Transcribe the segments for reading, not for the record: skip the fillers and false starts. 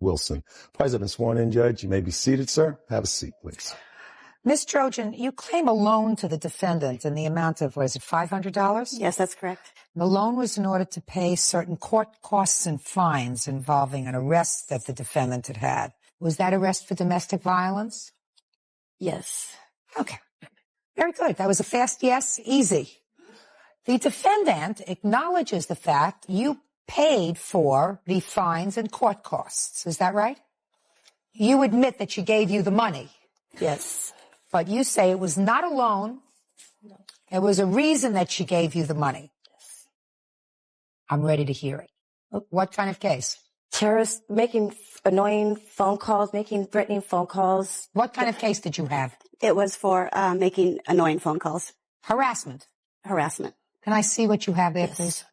Wilson. Parties have been sworn in, Judge. You may be seated, sir. Have a seat, please. Ms. Trojan, you claim a loan to the defendant in the amount of, what is it, $500? Yes, that's correct. The loan was in order to pay certain court costs and fines involving an arrest that the defendant had had. Was that arrest for domestic violence? Yes. Okay. Very good. That was a fast yes. Easy. The defendant acknowledges the fact you paid for the fines and court costs. Is that right? You admit that she gave you the money. Yes. But you say it was not a loan. No. It was a reason that she gave you the money. Yes. I'm ready to hear it. What kind of case? Terrorists making annoying phone calls, making threatening phone calls. What kind of case did you have? It was for making annoying phone calls. Harassment. Harassment. Can I see what you have there, Yes. please?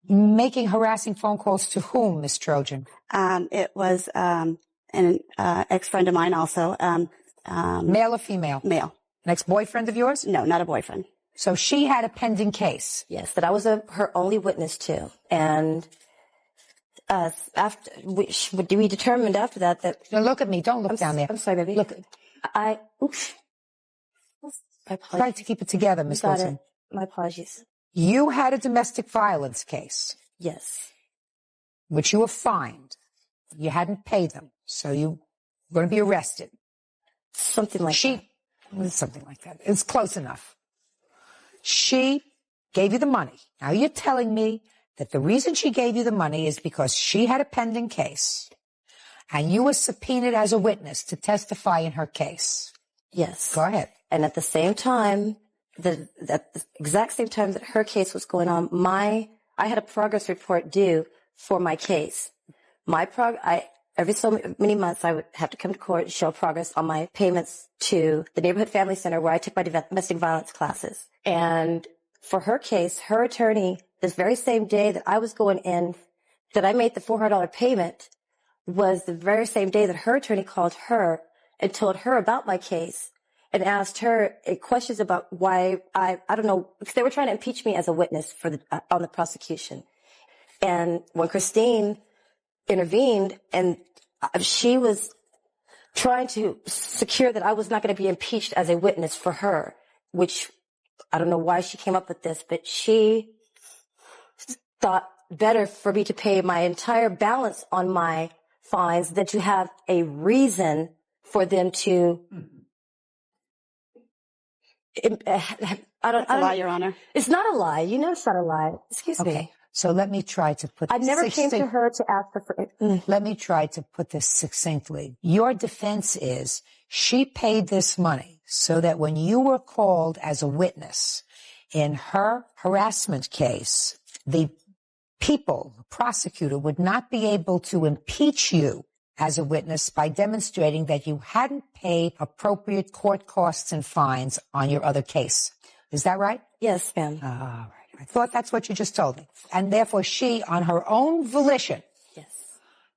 Making harassing phone calls to whom, Miss Trojan? It was an ex-friend of mine also. Male or female? Male. An ex-boyfriend of yours? No, not a boyfriend. So she had a pending case. Yes, that I was her only witness to. And we determined after that. Now look at me. Don't look down there. I'm sorry, baby. Look. Oops. My apologies. Try to keep it together, Miss Wilson. My apologies. You had a domestic violence case. Yes. Which you were fined. You hadn't paid them. So you were going to be arrested. Something like that. Something like that. It's close enough. She gave you the money. Now you're telling me that the reason she gave you the money is because she had a pending case and you were subpoenaed as a witness to testify in her case. Yes. Go ahead. And at the same time, at the exact same time that her case was going on, I had a progress report due for my case. Every so many months, I would have to come to court and show progress on my payments to the Neighborhood Family Center where I took my domestic violence classes. And for her case, her attorney, this very same day that I was going in, that I made the $400 payment, was the very same day that her attorney called her and told her about my case and asked her questions about why I don't know, because they were trying to impeach me as a witness on the prosecution. And when Christine intervened and she was trying to secure that I was not going to be impeached as a witness for her, which I don't know why she came up with this, but she thought better for me to pay my entire balance on my fines than to have a reason for them to. I don't lie, Your Honor. It's not a lie. You know it's not a lie. Excuse me. So let me try to put I never came to her to ask her for. Let me try to put this succinctly. Your defense is she paid this money so that when you were called as a witness in her harassment case, the prosecutor would not be able to impeach you as a witness by demonstrating that you hadn't paid appropriate court costs and fines on your other case. Is that right? Yes, ma'am. All right. I thought that's what you just told me. And therefore she, on her own volition,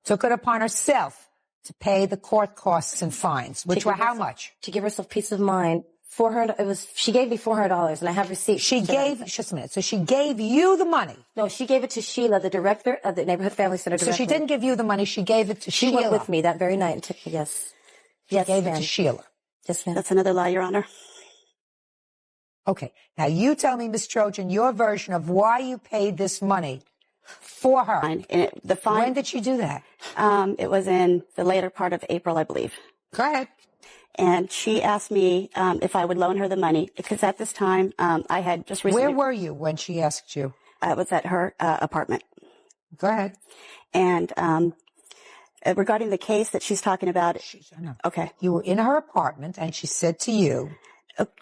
took it upon herself to pay the court costs and fines, which were how much? To give herself peace of mind. She gave me $400 and I have receipts. Just a minute. So she gave you the money. No, she gave it to Sheila, the director of the Neighborhood Family Center. So she didn't give you the money. She gave it to Sheila. She went with me that very night and took me, yes. She gave it to Sheila. Yes, ma'am. That's another lie, Your Honor. Okay. Now you tell me, Ms. Trojan, your version of why you paid this money for her. The fine. When did she do that? It was in the later part of April, I believe. Go ahead. And she asked me if I would loan her the money because at this time I had just recently. Where were you when she asked you? I was at her apartment. Go ahead. And regarding the case that she's talking about. Okay. You were in her apartment and she said to you.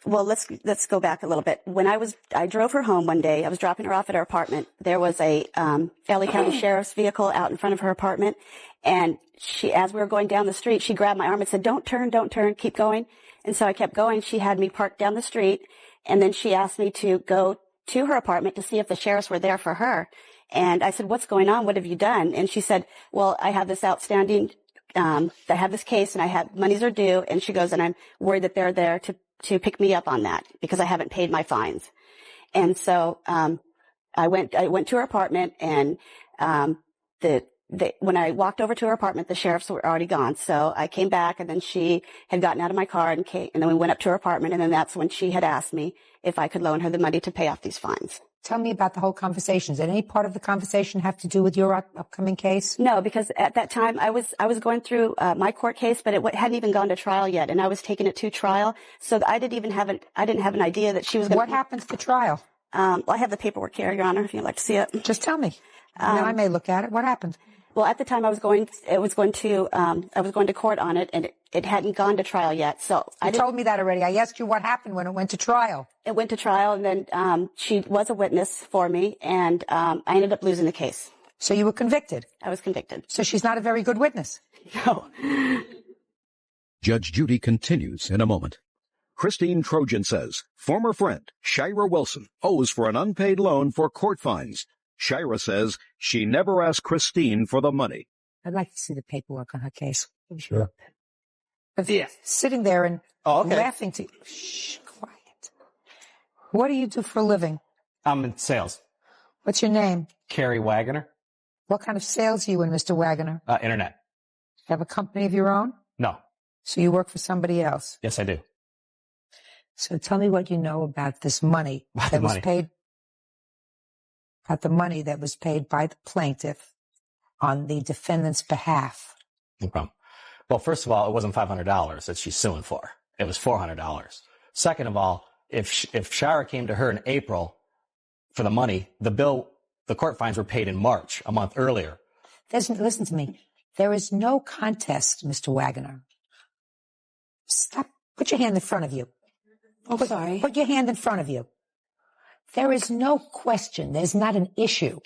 Well, let's go back a little bit. When I drove her home one day, I was dropping her off at her apartment. There was a LA County Sheriff's vehicle out in front of her apartment. And as we were going down the street, she grabbed my arm and said, don't turn, keep going. And so I kept going. She had me parked down the street. And then she asked me to go to her apartment to see if the sheriffs were there for her. And I said, what's going on? What have you done? And she said, well, I have this outstanding, I have this case and monies are due. And she goes, and I'm worried that they're there to pick me up on that because I haven't paid my fines. And so, I went to her apartment and, when I walked over to her apartment, the sheriffs were already gone. So I came back, and then she had gotten out of my car and then we went up to her apartment, and then that's when she had asked me if I could loan her the money to pay off these fines. Tell me about the whole conversation. Did any part of the conversation have to do with your upcoming case? No, because at that time I was going through my court case, but it hadn't even gone to trial yet, and I was taking it to trial. So I didn't have an idea that she was going to. What happens to trial? Well, I have the paperwork here, Your Honor, if you'd like to see it. Just tell me. Then I may look at it. What happened? Well, at the time I was going to court on it, and it hadn't gone to trial yet. So you told me that already. I asked you what happened when it went to trial. It went to trial, and then she was a witness for me, and I ended up losing the case. So you were convicted? I was convicted. So she's not a very good witness? No. Judge Judy continues in a moment. Christine Trojan says former friend Shira Wilson owes for an unpaid loan for court fines. Shira says she never asked Christine for the money. I'd like to see the paperwork on her case. Sure. Yeah. Sitting there and laughing to you. Shh, quiet. What do you do for a living? I'm in sales. What's your name? Carrie Wagoner. What kind of sales are you in, Mr. Wagoner? Internet. You have a company of your own? No. So you work for somebody else? Yes, I do. So tell me what you know about this money that was paid. About the money that was paid by the plaintiff on the defendant's behalf. No problem. Well, first of all, it wasn't $500 that she's suing for. It was $400. Second of all, if Shira came to her in April for the money, the court fines were paid in March, a month earlier. Listen to me. There is no contest, Mr. Wagoner. Stop. Put your hand in front of you. Sorry. Put your hand in front of you. There is no question. There's not an issue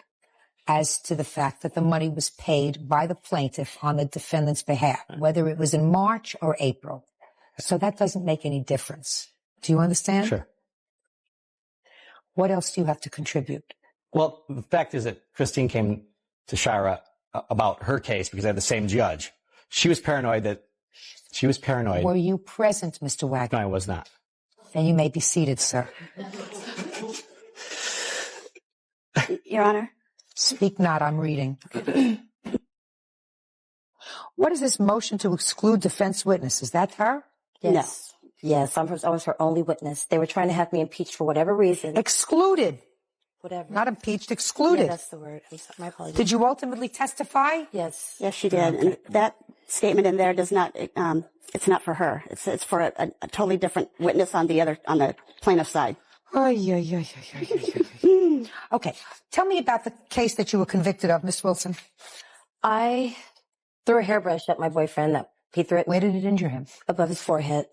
as to the fact that the money was paid by the plaintiff on the defendant's behalf, whether it was in March or April. So that doesn't make any difference. Do you understand? Sure. What else do you have to contribute? Well, the fact is that Christine came to Shira about her case because they had the same judge. She was paranoid. Were you present, Mr. Wagner? No, I was not. Then you may be seated, sir. Your Honor. Speak not, I'm reading. What is this motion to exclude defense witness? Is that her? Yes. No. Yes, I was her only witness. They were trying to have me impeached for whatever reason. Excluded. Whatever. Not impeached, excluded. Yeah, that's the word. My apologies. Did you ultimately testify? Yes. Yes, she did. Okay. And that statement in there does not, it's not for her. It's for a totally different witness on the plaintiff's side. Okay. Tell me about the case that you were convicted of, Miss Wilson. I threw a hairbrush at my boyfriend. He threw it. Where did it injure him? Above his forehead.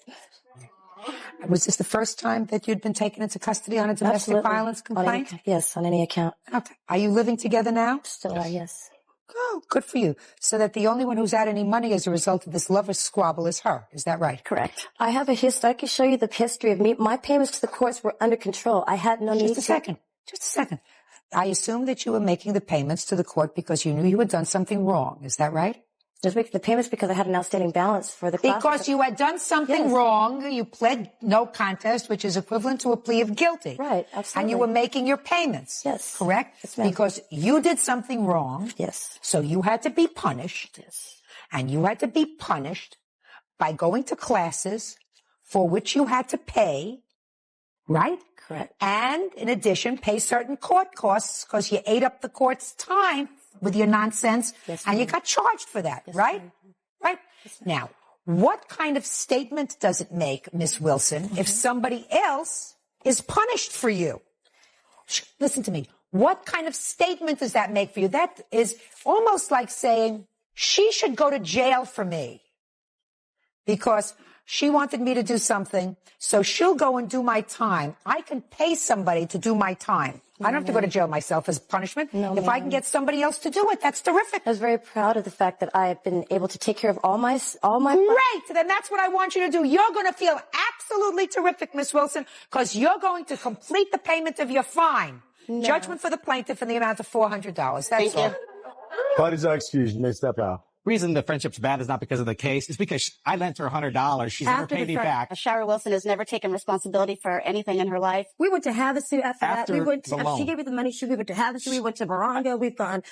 Was this the first time that you'd been taken into custody on a domestic violence complaint? Yes, on any account. Okay. Are you living together now? Still are, yes. Oh, good for you. So that the only one who's had any money as a result of this lover's squabble is her. Is that right? Correct. I have a history. I can show you the history of me. My payments to the courts were under control. I had no need to. Just a second. I assume that you were making the payments to the court because you knew you had done something wrong. Is that right? Just making the payments because I had an outstanding balance for the class. Because you had done something wrong. You pled no contest, which is equivalent to a plea of guilty. Right, absolutely. And you were making your payments. Yes. Correct? Yes, ma'am. Because you did something wrong. Yes. So you had to be punished. Yes. And you had to be punished by going to classes for which you had to pay. Right? Correct. And in addition, pay certain court costs because you ate up the court's time with your nonsense, and you got charged for that, right? Right? Now, what kind of statement does it make, Miss Wilson, if somebody else is punished for you? Listen to me. What kind of statement does that make for you? That is almost like saying, she should go to jail for me because she wanted me to do something, so she'll go and do my time. I can pay somebody to do my time. I don't have to go to jail myself as punishment. No, if I can get somebody else to do it, that's terrific. I was very proud of the fact that I have been able to take care of all my. Great. Then that's what I want you to do. You're going to feel absolutely terrific, Miss Wilson, because you're going to complete the payment of your fine. No. Judgment for the plaintiff in the amount of $400. That's all. Parties are excused. You may step out. reason the friendship's bad is not because of the case. It's because I lent her $100. She's never paid me back. Shira Wilson has never taken responsibility for anything in her life. We went to Havasu after that. We went the to, loan. she gave me the money. We went to Havasu. We went to Morongo. We've gone.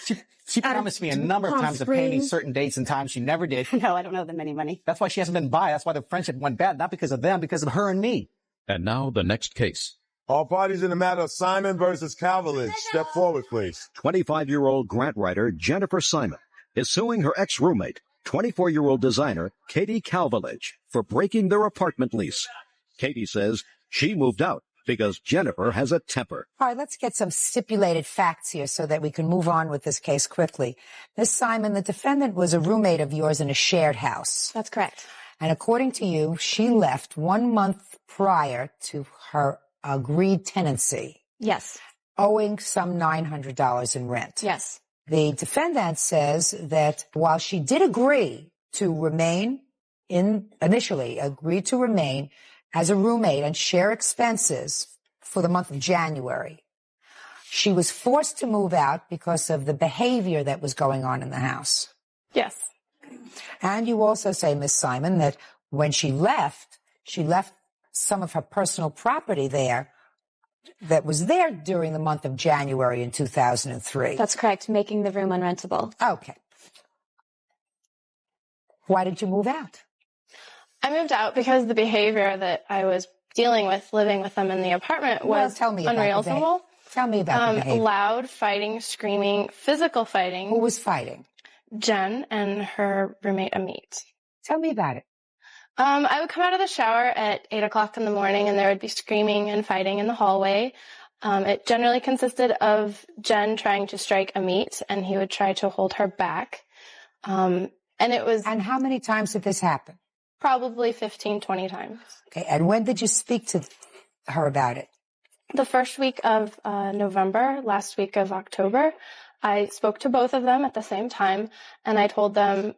She promised me a number of times to pay me certain dates and times. She never did. No, I don't owe them any money. That's why she hasn't been by. That's why the friendship went bad. Not because of them, because of her and me. And now the next case. All parties in the matter of Simon versus Calvaledge. Step forward, please. 25-year-old grant writer Jennifer Simon is suing her ex-roommate, 24-year-old designer Katie Calvaledge, for breaking their apartment lease. Katie says she moved out because Jennifer has a temper. All right, let's get some stipulated facts here so that we can move on with this case quickly. Ms. Simon, the defendant was a roommate of yours in a shared house. That's correct. And according to you, she left 1 month prior to her agreed tenancy. Yes. Owing some $900 in rent. Yes. The defendant says that while she did agree to remain initially agreed to remain as a roommate and share expenses for the month of January, she was forced to move out because of the behavior that was going on in the house. Yes. And you also say, Ms. Simon, that when she left some of her personal property there that was there during the month of January in 2003. That's correct, making the room unrentable. Okay. Why did you move out? I moved out because the behavior that I was dealing with, living with them in the apartment, was unreasonable. Tell me about the behavior. Loud fighting, screaming, physical fighting. Who was fighting? Jen and her roommate Amit. Tell me about it. I would come out of the shower at 8 o'clock in the morning and there would be screaming and fighting in the hallway. It generally consisted of Jen trying to strike Amit and he would try to hold her back. And how many times did this happen? Probably 15, 20 times. Okay. And when did you speak to her about it? The first week of November, last week of October. I spoke to both of them at the same time and I told them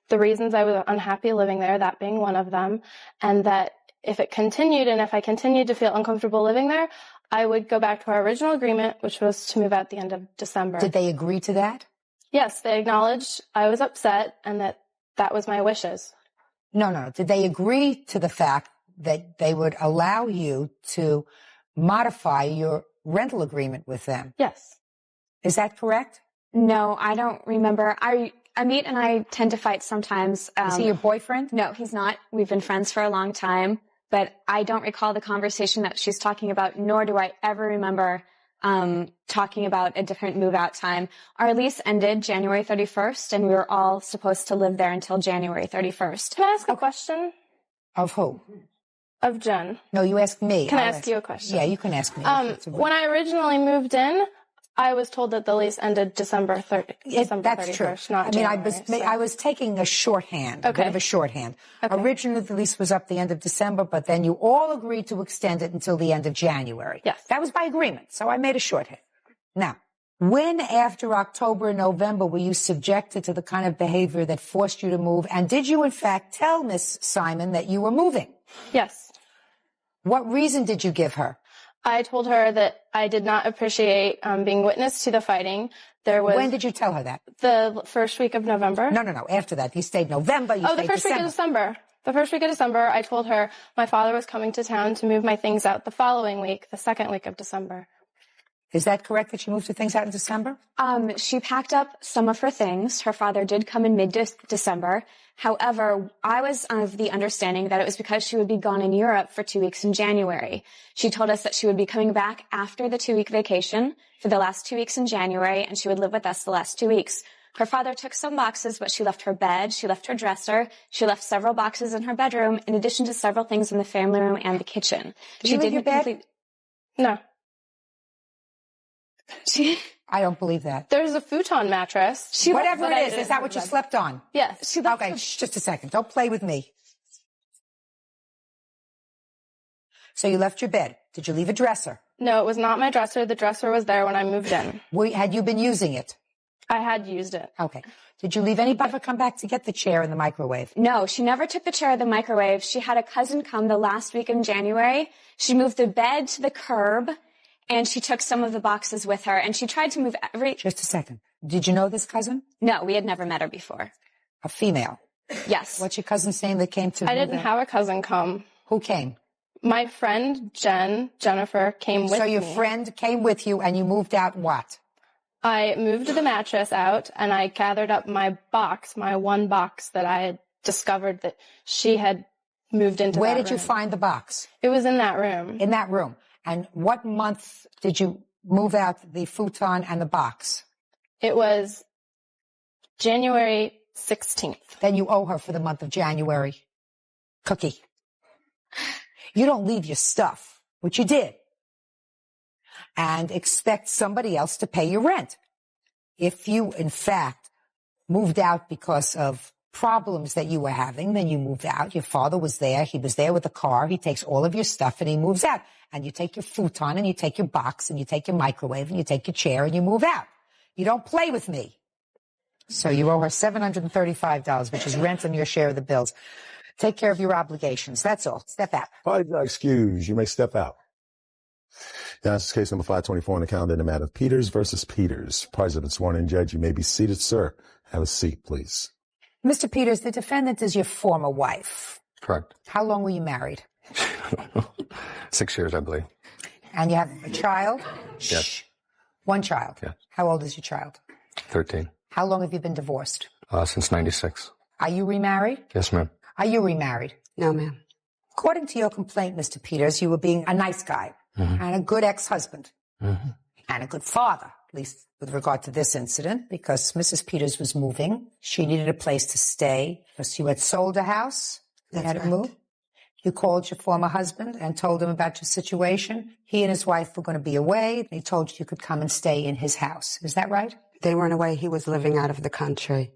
the reasons I was unhappy living there, that being one of them, and that if it continued and if I continued to feel uncomfortable living there, I would go back to our original agreement, which was to move out at the end of December. Did they agree to that? Yes, they acknowledged I was upset and that was my wishes. No. Did they agree to the fact that they would allow you to modify your rental agreement with them? Yes. Is that correct? No, I don't remember. Amit and I tend to fight sometimes. Is he your boyfriend? No, he's not. We've been friends for a long time, but I don't recall the conversation that she's talking about, nor do I ever remember talking about a different move-out time. Our lease ended January 31st, and we were all supposed to live there until January 31st. Can I ask a question? Of who? Of Jen. No, you asked me. Can I ask you a question? Yeah, you can ask me. When I originally moved in, I was told that the lease ended December 31st. That's true. Not January, I was taking a shorthand, a bit of a shorthand. Okay. Originally, the lease was up the end of December, but then you all agreed to extend it until the end of January. Yes. That was by agreement, so I made a shorthand. Now, when after October and November were you subjected to the kind of behavior that forced you to move? And did you, in fact, tell Miss Simon that you were moving? Yes. What reason did you give her? I told her that I did not appreciate being witness to the fighting. When did you tell her that? The first week of November. No. After that. You stayed November. The first week of December. The first week of December, I told her my father was coming to town to move my things out the following week, the second week of December. Is that correct that she moved her things out in December? She packed up some of her things. Her father did come in mid-December. However, I was of the understanding that it was because she would be gone in Europe for 2 weeks in January. She told us that she would be coming back after the 2-week vacation for the last 2 weeks in January, and she would live with us the last 2 weeks. Her father took some boxes, but she left her bed, she left her dresser, she left several boxes in her bedroom, in addition to several things in the family room and the kitchen. Did you leave your bed? No. I don't believe that. There's a futon mattress. Whatever it is that what you slept on? Yes. Okay, just a second. Don't play with me. So you left your bed. Did you leave a dresser? No, it was not my dresser. The dresser was there when I moved in. Had you been using it? I had used it. Okay. Did you leave anybody ever come back to get the chair in the microwave? No, she never took the chair in the microwave. She had a cousin come the last week in January. She moved the bed to the curb. And she took some of the boxes with her, and she tried to move Just a second. Did you know this cousin? No, we had never met her before. A female. Yes. What's your cousin's name that came to? I didn't have a cousin come. Who came? My friend Jennifer came with me. So your friend came with you and you moved out what? I moved the mattress out and I gathered up my box, my one box that I had discovered that she had moved into. Where did you find the box? It was in that room. In that room. And what month did you move out the futon and the box? It was January 16th. Then you owe her for the month of January. Cookie. You don't leave your stuff, which you did, and expect somebody else to pay your rent. If you, in fact, moved out because of problems that you were having, then you moved out. Your father was there. He was there with a car. He takes all of your stuff and he moves out. And you take your futon and you take your box and you take your microwave and you take your chair and you move out. You don't play with me. So you owe her $735, which is rent and your share of the bills. Take care of your obligations. That's all. Step out. Excuse. You may step out. Now, this is case number 524 on the calendar in the matter of Peters versus Peters. President sworn in judge, you may be seated, sir. Have a seat, please. Mr. Peters, the defendant is your former wife. Correct. How long were you married? 6 years, I believe. And you have a child? Yes. Shh. One child? Yes. How old is your child? 13. How long have you been divorced? Since 96. Are you remarried? Yes, ma'am. Are you remarried? No, ma'am. According to your complaint, Mr. Peters, you were being a nice guy and a good ex-husband and a good father, at least with regard to this incident, because Mrs. Peters was moving. She needed a place to stay because you had sold a house. You had to move. You called your former husband and told him about your situation. He and his wife were going to be away. And he told you could come and stay in his house. Is that right? They weren't away. He was living out of the country.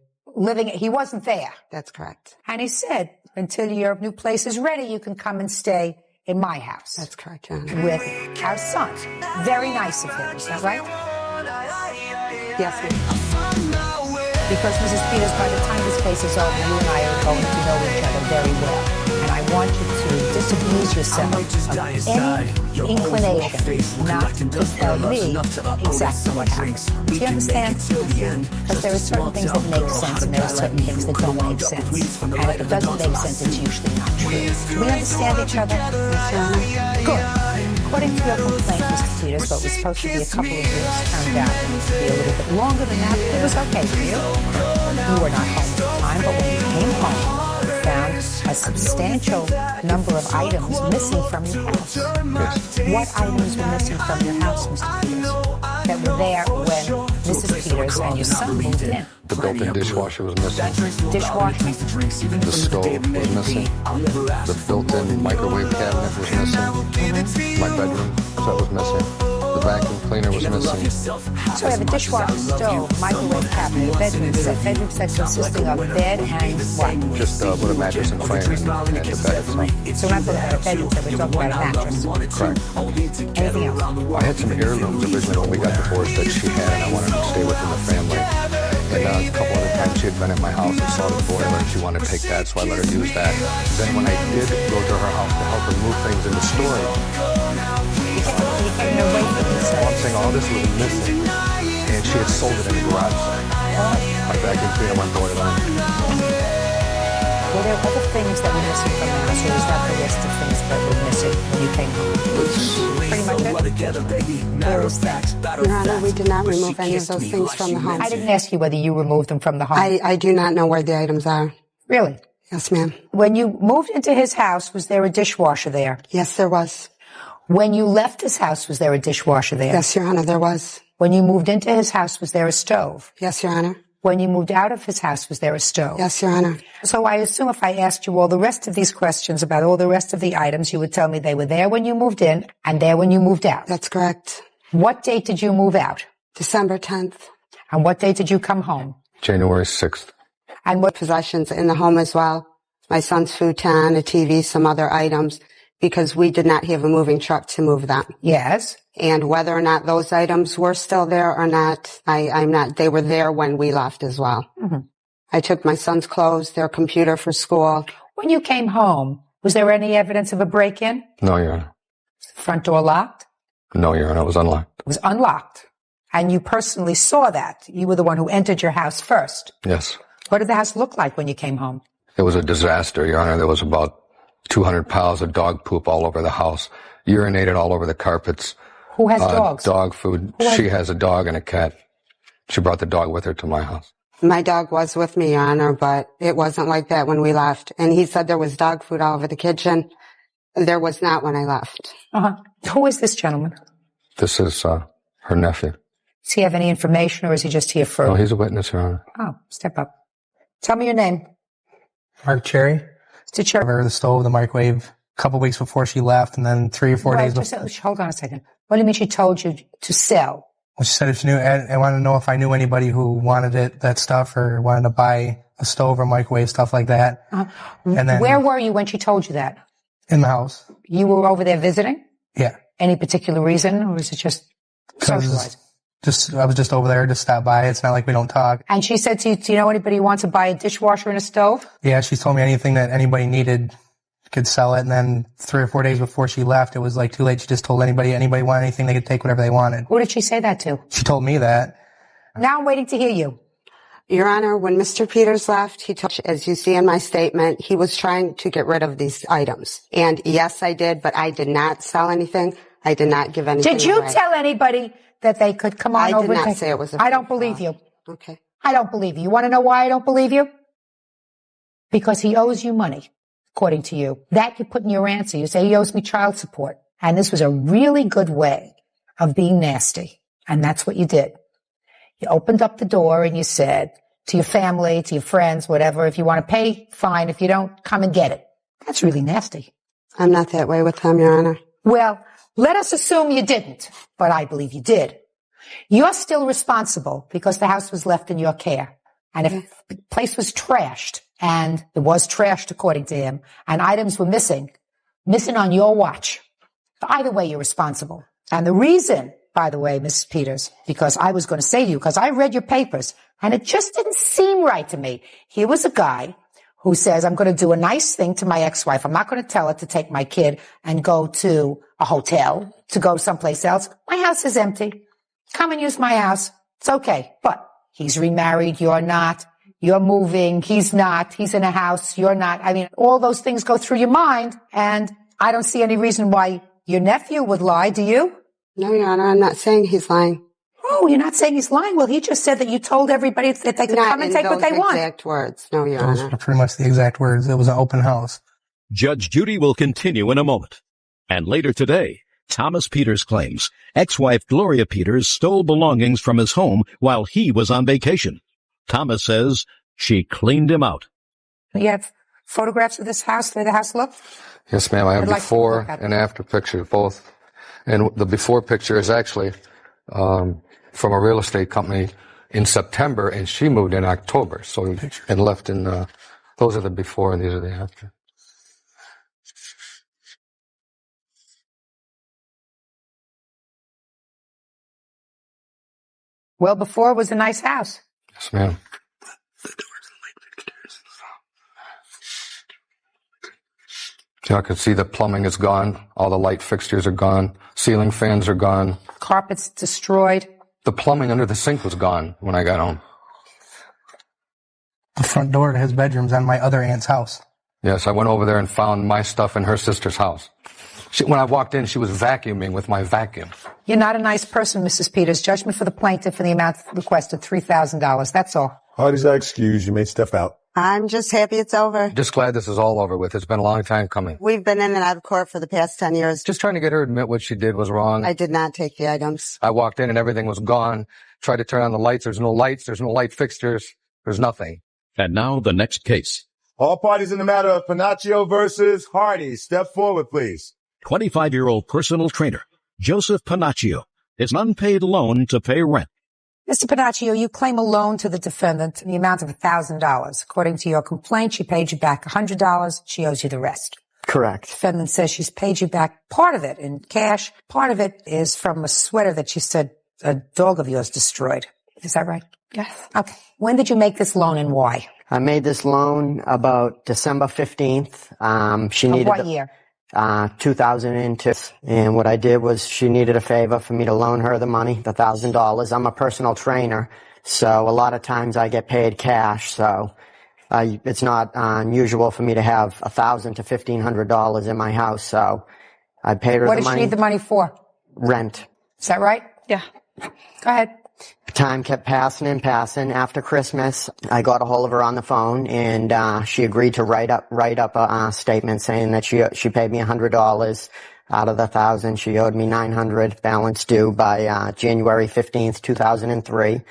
He wasn't there. That's correct. And he said, until your new place is ready, you can come and stay in my house. That's correct, John. With our son. Very nice of him. Is that right? Yes, ma'am. Because, Mrs. Peters, by the time this case is over, you and I are going to know each other very well. And I want you to disabuse yourself of any inclination not to tell me exactly what happened. Do you understand? Because there are certain things that make sense and there are certain things that don't make sense. And if it doesn't make sense, it's usually not true. Do we understand each other? Good. According to your complaint, Mr. Peters, what was supposed to be a couple of years turned out to be a little bit longer than that. It was okay for you. You were not home at the time, but when you came home, you found a substantial number of items missing from your house. Yes. What items were missing from your house, Mr. Peters, that were there when Mrs. Peters and your son moved in? The built-in dishwasher was missing. Dishwasher? The stove was missing. The built-in microwave cabinet was missing. My bedroom set was missing. The vacuum cleaner was missing. So we have a dishwasher, stove, microwave cabinet, a bedroom set consisting of bed and what? Just with a mattress and frame and the bed itself. So we're not talking about a bedroom set, we're talking about a mattress. Correct. Anything else? I had some heirlooms originally when we got divorced that she had, and I wanted to stay within the family. And a couple other times she had been at my house and saw the boiler and she wanted to take that, so I let her use that. Then when I did go to her house to help her move things into storage, I'm saying all this was missing, and she had sold it in the garage. My vacuum cleaner, my boiler. Were there other things that were missing from the house, or was that the list of things that were missing when you came home? Pretty much it? Where is that? Your Honor, we did not remove any of those things from the home. I didn't ask you whether you removed them from the home. I do not know where the items are. Really? Yes, ma'am. When you moved into his house, was there a dishwasher there? Yes, there was. When you left his house, was there a dishwasher there? Yes, Your Honor, there was. When you moved into his house, was there a stove? Yes, Your Honor. When you moved out of his house, was there a stove? Yes, Your Honor. So I assume if I asked you all the rest of these questions about all the rest of the items, you would tell me they were there when you moved in and there when you moved out. That's correct. What date did you move out? December 10th. And what date did you come home? January 6th. And what Possessions in the home as well. My son's futon, a TV, some other items, because we did not have a moving truck to move them. Yes. And whether or not those items were still there or not, I'm not, they were there when we left as well. Mm-hmm. I took my son's clothes, their computer for school. When you came home, was there any evidence of a break-in? No, Your Honor. Front door locked? No, Your Honor, it was unlocked. It was unlocked. And you personally saw that. You were the one who entered your house first. Yes. What did the house look like when you came home? It was a disaster, Your Honor. There was about 200 piles of dog poop all over the house, urinated all over the carpets. Who has dogs? Dog food. She has a dog and a cat. She brought the dog with her to my house. My dog was with me, Your Honor, but it wasn't like that when we left. And he said there was dog food all over the kitchen. There was not when I left. Who is this gentleman? This is her nephew. Does he have any information, or is he just here for... No, he's a witness, Your Honor. Oh, step up. Tell me your name. Mark Cherry. Mr. Cherry. The stove, the microwave, a couple weeks before she left, and then 3 or 4 days before. Hold on a second. What do you mean she told you to sell? Well, she said if she knew, I wanted to know if I knew anybody who wanted that stuff, or wanted to buy a stove or microwave, stuff like that. And then, where were you when she told you that? In the house. You were over there visiting? Yeah. Any particular reason, or was it just socializing? I was just over there to stop by. It's not like we don't talk. And she said to you, do you know anybody who wants to buy a dishwasher and a stove? Yeah, she told me anything that anybody needed could sell it. And then 3 or 4 days before she left, it was like too late. She just told anybody wanted anything, they could take whatever they wanted. Who did she say that to? She told me that. Now I'm waiting to hear you. Your Honor, when Mr. Peters left, he told, as you see in my statement, he was trying to get rid of these items. And yes, I did, but I did not sell anything. I did not give anything Did you away. tell anybody that they could come on over? I did not say it was a I don't believe you. Okay. I don't believe you. You want to know why I don't believe you? Because he owes you money, according to you. That you put in your answer. You say he owes me child support. And this was a really good way of being nasty. And that's what you did. You opened up the door and you said to your family, to your friends, whatever, if you want to pay, fine. If you don't, come and get it. That's really nasty. I'm not that way with him, Your Honor. Well, let us assume you didn't, but I believe you did. You're still responsible because the house was left in your care. And if the place was trashed, and it was trashed according to him, and items were missing on your watch, either way, you're responsible. And the reason, by the way, Mrs. Peters, because I was going to say to you, because I read your papers, and it just didn't seem right to me. Here was a guy who says, I'm going to do a nice thing to my ex-wife. I'm not going to tell her to take my kid and go to a hotel, to go someplace else. My house is empty. Come and use my house. It's okay. But he's remarried. You're not. You're moving. He's not. He's in a house. You're not. I mean, all those things go through your mind. And I don't see any reason why your nephew would lie. Do you? No, Your Honor. I'm not saying he's lying. Oh, you're not saying he's lying? Well, he just said that you told everybody that they could come and take what they want. Not in those exact words. No, Your Honor. Those are pretty much the exact words. It was an open house. Judge Judy will continue in a moment. And later today, Thomas Peters claims ex-wife Gloria Peters stole belongings from his home while he was on vacation. Thomas says she cleaned him out. You have photographs of this house, the way the house looked? Yes, ma'am. I have I'd like before to look at and after pictures, both. And the before picture is actually from a real estate company in September, and she moved in October. So and left in, those are the before and these are the after. Well, before it was a nice house. Yes, ma'am. So I can see the plumbing is gone. All the light fixtures are gone. Ceiling fans are gone. Carpets destroyed. The plumbing under the sink was gone when I got home. The front door to his bedroom's on my other aunt's house. Yes, I went over there and found my stuff in her sister's house. When I walked in, she was vacuuming with my vacuum. You're not a nice person, Mrs. Peters. Judgment for the plaintiff for the amount requested, $3,000. That's all. Parties are excused. You may step out. I'm just happy it's over. Just glad this is all over with. It's been a long time coming. We've been in and out of court for the past 10 years. Just trying to get her to admit what she did was wrong. I did not take the items. I walked in and everything was gone. Tried to turn on the lights. There's no lights. There's no light fixtures. There's nothing. And now the next case. All parties in the matter of Panaccio versus Hardy. Step forward, please. 25-year-old personal trainer Joseph Panaccio is an unpaid loan to pay rent. Mr. Panaccio, you claim a loan to the defendant in the amount of $1,000. According to your complaint, she paid you back $100. She owes you the rest. Correct. The defendant says she's paid you back part of it in cash. Part of it is from a sweater that she said a dog of yours destroyed. Is that right? Yes. Okay. When did you make this loan and why? I made this loan about December 15th. She needed what year? 2002. And what I did was she needed a favor for me to loan her the money, the $1,000. I'm a personal trainer, So a lot of times I get paid cash. So it's not unusual for me to have $1,000 to $1,500 in my house. So I paid her What the does she money. need the money for? Rent. Is that right? Yeah. Go ahead. Time kept passing and passing. After Christmas, I got a hold of her on the phone, and she agreed to write up a statement saying that she paid me $100 out of the $1,000. She owed me $900, balance due by January 15th, 2003,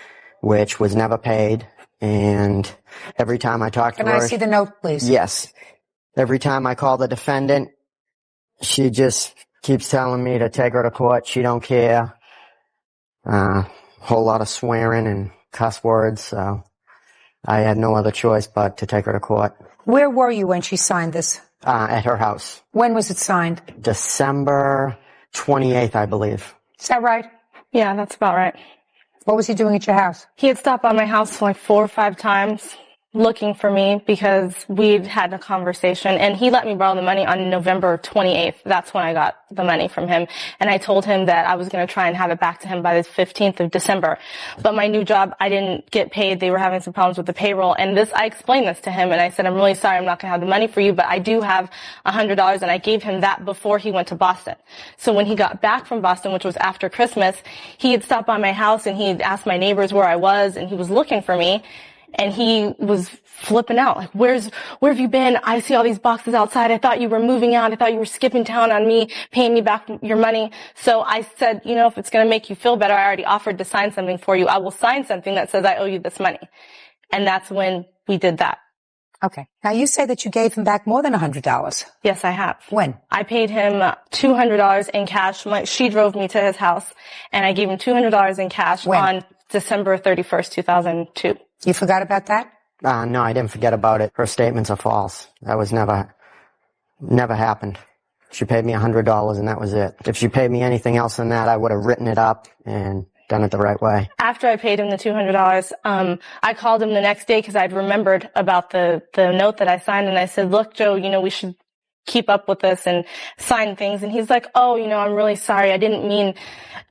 which was never paid. And every time I talk to her, Can I see the note, please? Yes. Every time I call the defendant, she just keeps telling me to take her to court. She don't care. Whole lot of swearing and cuss words, so I had no other choice but to take her to court. Where were you when she signed this? At her house. When was it signed? December 28th, I believe. Is that right? Yeah, that's about right. What was he doing at your house? He had stopped by my house like 4 or 5 times looking for me because we'd had a conversation, and he let me borrow the money on November 28th. That's when I got the money from him, and I told him that I was going to try and have it back to him by the 15th of December. But my new job, I didn't get paid. They were having some problems with the payroll, and I explained this to him, and I said, I'm really sorry, I'm not going to have the money for you, but I do have $100, and I gave him that before he went to Boston. So when he got back from Boston, which was after Christmas, he had stopped by my house, and he had asked my neighbors where I was, and he was looking for me. And he was flipping out, like, where have you been? I see all these boxes outside. I thought you were moving out. I thought you were skipping town on me, paying me back your money. So I said, if it's going to make you feel better, I already offered to sign something for you. I will sign something that says I owe you this money. And that's when we did that. Okay. Now you say that you gave him back more than $100. Yes, I have. When? I paid him $200 in cash. She drove me to his house, and I gave him $200 in cash on December 31st, 2002. You forgot about that? No, I didn't forget about it. Her statements are false. That was never happened. She paid me $100 and that was it. If she paid me anything else than that, I would have written it up and done it the right way. After I paid him the $200, I called him the next day because I'd remembered about the note that I signed, and I said, look, Joe, we should keep up with this and sign things. And he's like, oh, I'm really sorry. I didn't mean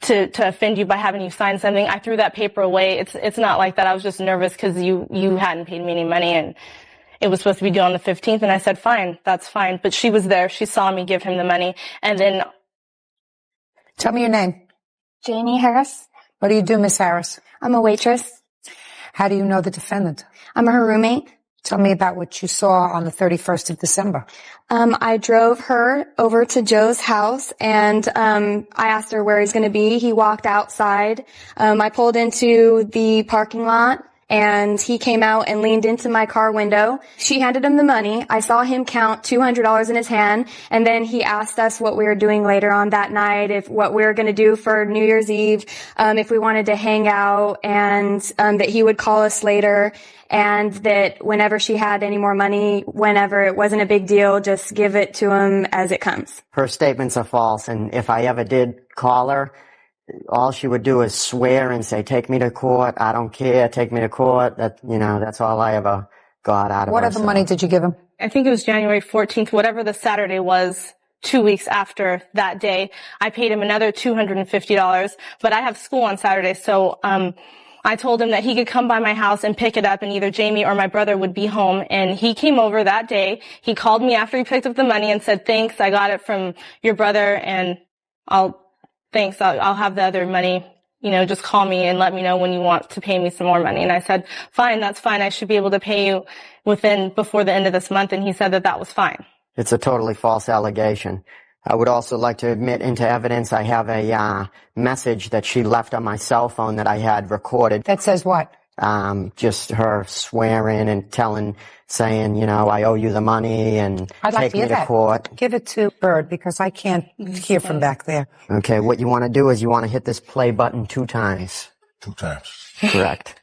to offend you by having you sign something. I threw that paper away. It's not like that. I was just nervous because you hadn't paid me any money, and it was supposed to be due on the 15th. And I said, fine, that's fine. But she was there. She saw me give him the money. And then. Tell me your name. Janie Harris. What do you do, Miss Harris? I'm a waitress. How do you know the defendant? I'm her roommate. Tell me about what you saw on the 31st of December. I drove her over to Joe's house, and I asked her where he's going to be. He walked outside. I pulled into the parking lot, and he came out and leaned into my car window. She handed him the money. I saw him count $200 in his hand, and then he asked us what we were doing later on that night, what we were going to do for New Year's Eve, if we wanted to hang out, and that he would call us later. And that whenever she had any more money, whenever it wasn't a big deal, just give it to him as it comes. Her statements are false, and if I ever did call her, all she would do is swear and say, take me to court, I don't care, take me to court. That's all I ever got out of her. What other money did you give him? I think it was January 14th, whatever the Saturday was. 2 weeks after that day, I paid him another $250, but I have school on Saturday, so I told him that he could come by my house and pick it up, and either Jamie or my brother would be home. And he came over that day. He called me after he picked up the money and said, thanks, I got it from your brother, and I'll have the other money. Just call me and let me know when you want to pay me some more money. And I said, fine, that's fine. I should be able to pay you before the end of this month. And he said that was fine. It's a totally false allegation. I would also like to admit into evidence I have a message that she left on my cell phone that I had recorded. That says what? Just her swearing and saying, I owe you the money and take me to court. Give it to Bird because I can't hear from back there. Okay, what you want to do is you want to hit this play button 2 times. 2 times. Correct.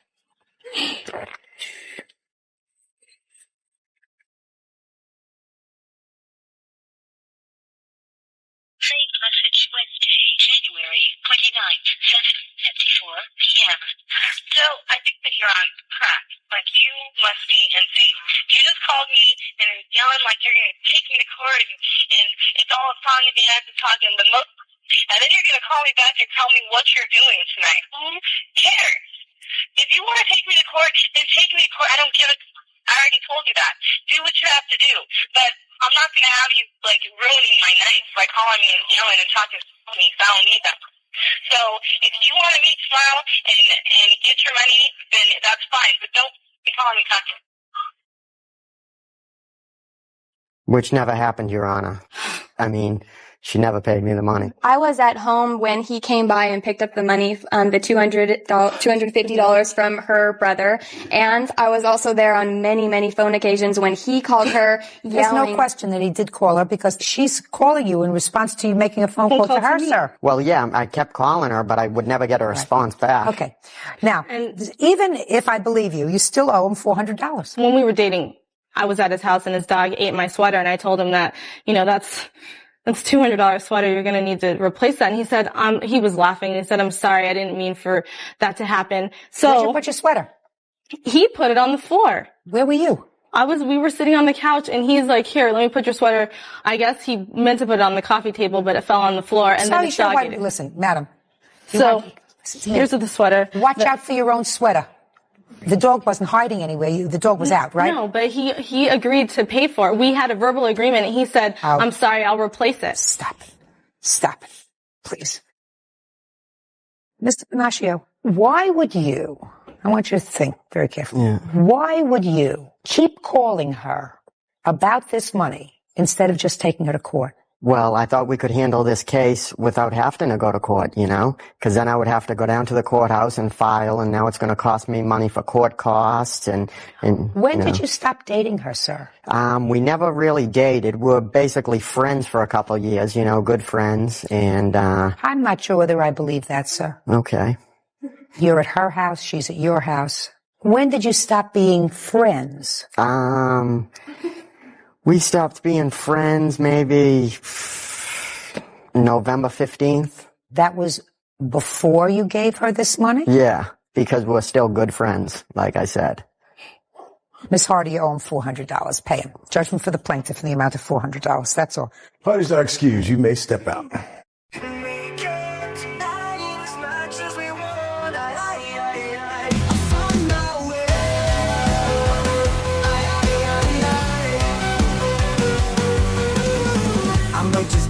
Save message Wednesday, January 29th, 7:54 p.m. So I think that you're on crack. Like, you must be insane. You just called me and yelling like you're going to take me to court and it's all a song and dance and talking the most. And then you're going to call me back and tell me what you're doing tonight. Who cares? If you want to take me to court, then take me to court. I don't give a. I already told you that. Do what you have to do. But I'm not going to have you, like, ruining my nights by calling me and yelling and talking to me if I don't need that. So if you want to meet tomorrow and get your money, then that's fine. But don't be calling me talking. Which never happened, Your Honor. I mean, she never paid me the money. I was at home when he came by and picked up the money, the $250 from her brother. And I was also there on many, many phone occasions when he called her yelling. There's no question that he did call her because she's calling you in response to you making a phone call to her, sir. Well, yeah, I kept calling her, but I would never get a response back. Okay. Now, even if I believe you, you still owe him $400. When we were dating, I was at his house and his dog ate my sweater, and I told him that, you know, that's $200 sweater. You're going to need to replace that. And he said, he was laughing. And he said, I'm sorry. I didn't mean for that to happen. So where'd you put your sweater? He put it on the floor. Where were you? We were sitting on the couch and he's like, here, let me put your sweater. I guess he meant to put it on the coffee table, but it fell on the floor. And then his dog ate it. Listen, madam. So here's the sweater. Watch out for your own sweater. The dog wasn't hiding anywhere. The dog was out, right? No, but he agreed to pay for it. We had a verbal agreement, and he said, I'm sorry, I'll replace it. Stop it. Stop it. Please. Mr. Panaccio, why would you, I want you to think very carefully, why would you keep calling her about this money instead of just taking her to court? Well, I thought we could handle this case without having to go to court, you know, because then I would have to go down to the courthouse and file, and now it's going to cost me money for court costs. And when did you stop dating her, sir? We never really dated. We were basically friends for a couple of years, you know, good friends. And I'm not sure whether I believe that, sir. Okay. You're at her house. She's at your house. When did you stop being friends? We stopped being friends maybe November 15th. That was before you gave her this money? Yeah, because we're still good friends, like I said. Miss Hardy, you owe him $400. Pay him. Judgment for the plaintiff in the amount of $400. That's all. Parties are excused. You may step out.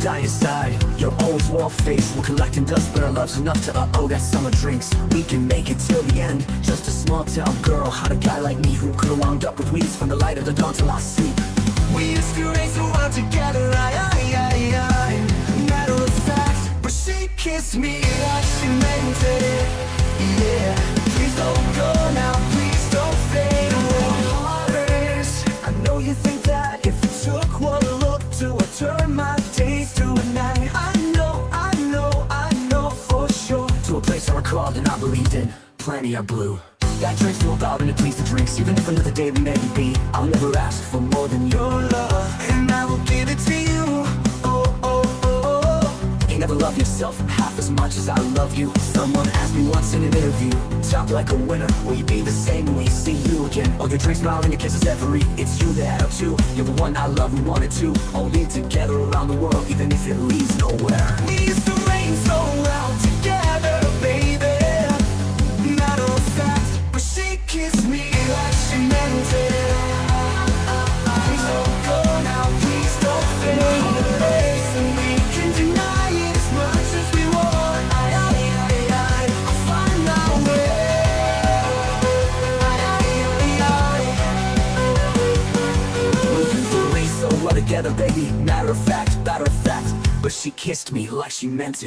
Die inside, your old wall face. We're collecting dust, but our love's enough to that summer drinks. We can make it till the end. Just a small town girl, had a guy like me who could've wound up with weeds from the light of the dawn till I sleep. We used to race around together, matter of fact. But she kissed me like she meant it. Yeah, please don't go now, please don't fade away. Hearters, I know you think that if it took one look to turn my days to a night. I know for sure. To a place I recalled and I believed in. Plenty of blue. That drink's too about and it please the drinks. Even if another day we may be, I'll never ask for more than your love, and I will give it to you. You never love yourself half as much as I love you. Someone asked me once in an interview, talk like a winner, will you be the same when we see you again? Oh, your drink smile and your kisses every, it's you that are too. You're the one I love, we wanted to all lead together around the world, even if it leads nowhere. We used to reign so well together, baby. Matter of fact, but she kissed me like she meant it. Please don't go now, please don't fade away. So we can deny it as much as we want. I'll find my way. We'll do the race so well together, baby. Matter of fact, but she kissed me like she meant it.